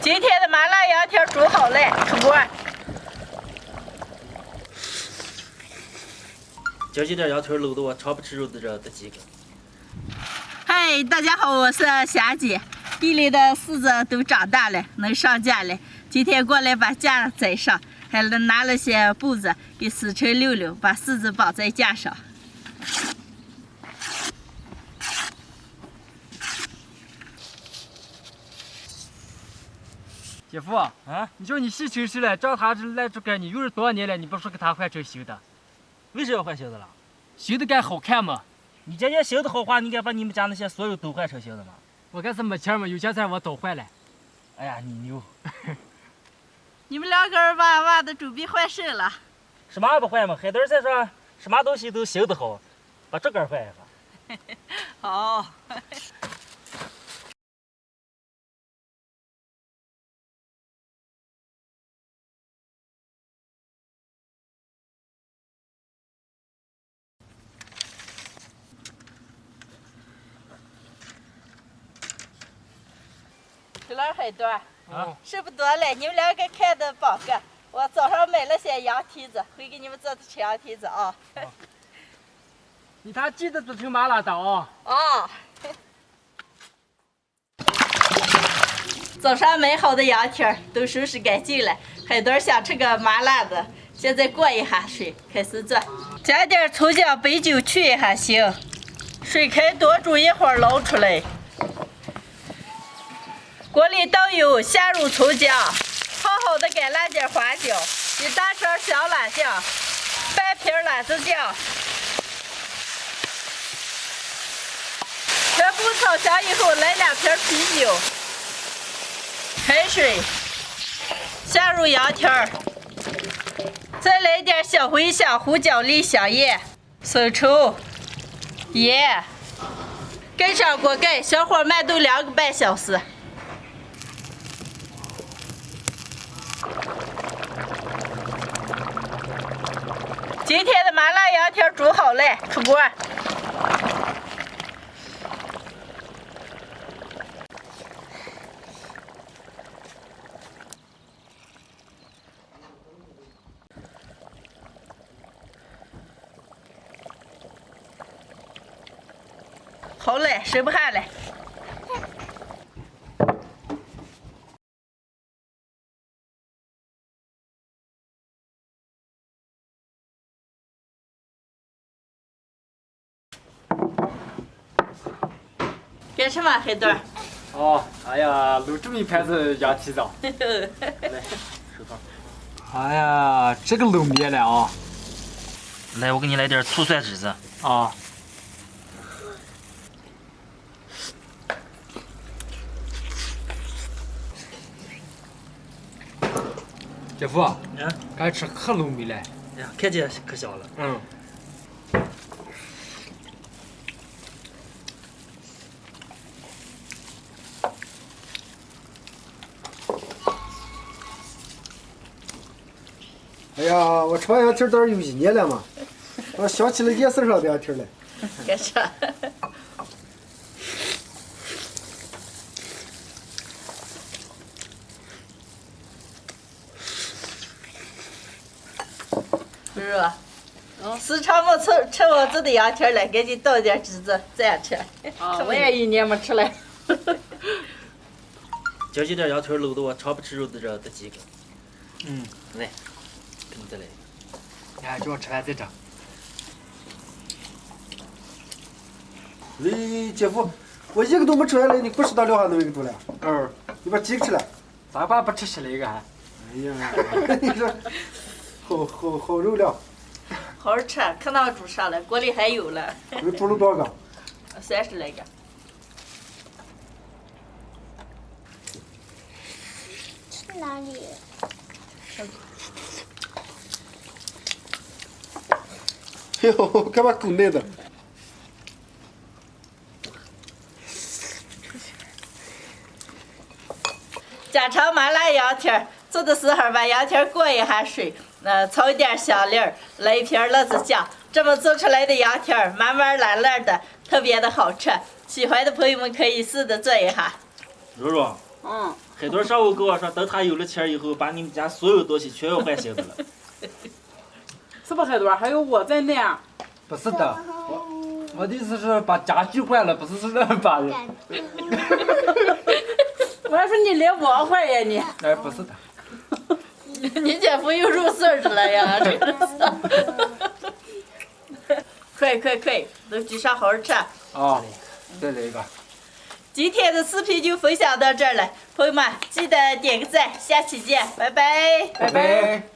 今天的麻辣羊蹄煮好了，吃锅。今儿这点羊蹄搂得我常不吃肉的人的几个。嗨，大家好，我是霞姐。地里的柿子都长大了，能上架了。今天过来把架载上，还拿了些布子给撕成溜溜，把柿子绑在架上。姐夫啊，你说你洗车时了，找他来这干，你用了多少年了？你不说给他换成新的？为什么要换新的了？新的该好看嘛。你今年新的好话，你该把你们家那些所有都换成新的嘛。我可是没钱嘛，有钱才我都换了。哎呀，你牛！你们两个人把娃都准备换身了。什么也不换嘛？海德再说什么东西都新的好，把这根换一下。好。这老海多事不多了，你们两个看着饱个。我早上买了些羊蹄子，会给你们做吃羊蹄子啊。你他记得做成麻辣烫啊？啊。早上买好的羊蹄都收拾干净了，海多想吃个麻辣的，现在过一下水，开始做。加点葱姜白酒去一下腥，水开多煮一会儿捞出来。锅里倒油，下入葱姜，泡好的干辣椒、花椒，一大勺香辣酱，半瓶辣子酱，全部炒香以后，来2瓶啤酒，开水，下入羊蹄儿，再来点小茴香、胡椒粒、香叶、生抽、盐，盖上锅盖，小火慢炖2个半小时。今天的麻辣羊蹄煮好了，出锅。好嘞，水不下来。干什么，海多？哦，哎呀，卤这么一盘子羊蹄子。来，手套。哎呀，这个卤面了啊！来，我给你来点醋蒜汁子。啊。姐夫，该吃可卤面了。哎呀，看见可香了。嗯。哎呀，我吃完羊蹄都有1年了嘛，我想起了夜市上的羊蹄来。干啥？是吧？时常没吃我这的羊蹄了，赶紧倒点汁子，这样吃。我也1年没吃了。今儿这点羊蹄搂得我常不吃肉的人的几个。来，给你再来。哎，叫我吃完再整。哎，姐夫，我一个都没吃完了，你不知道撂下那么一个多了。你把几个吃了？咋把不吃吃了一个还？哎呀，你说好肉料。好好吃，可能煮上了，锅里还有了。你煮了多少个？30来个。去哪里？哎呦，干嘛狗嫩的？家常麻辣羊蹄做的时候把羊蹄过一下水，炒一点香粒儿，来一瓶辣子酱，这么做出来的羊蹄麻麻辣辣的，特别的好吃。喜欢的朋友们可以试着做一下。柔柔，黑墩上午跟我说，等他有了钱以后，把你们家所有东西全要换新的了。是不黑墩？还有我在那样。不是的，我的意思是把家具换了，不是把人。我还说你连我坏呀你。哎，不是的。你姐夫又入岁数了呀，这个。快，都举上好好吃。啊，再来一个。今天的视频就分享到这儿了，朋友们记得点个赞，下期见，拜拜。拜拜。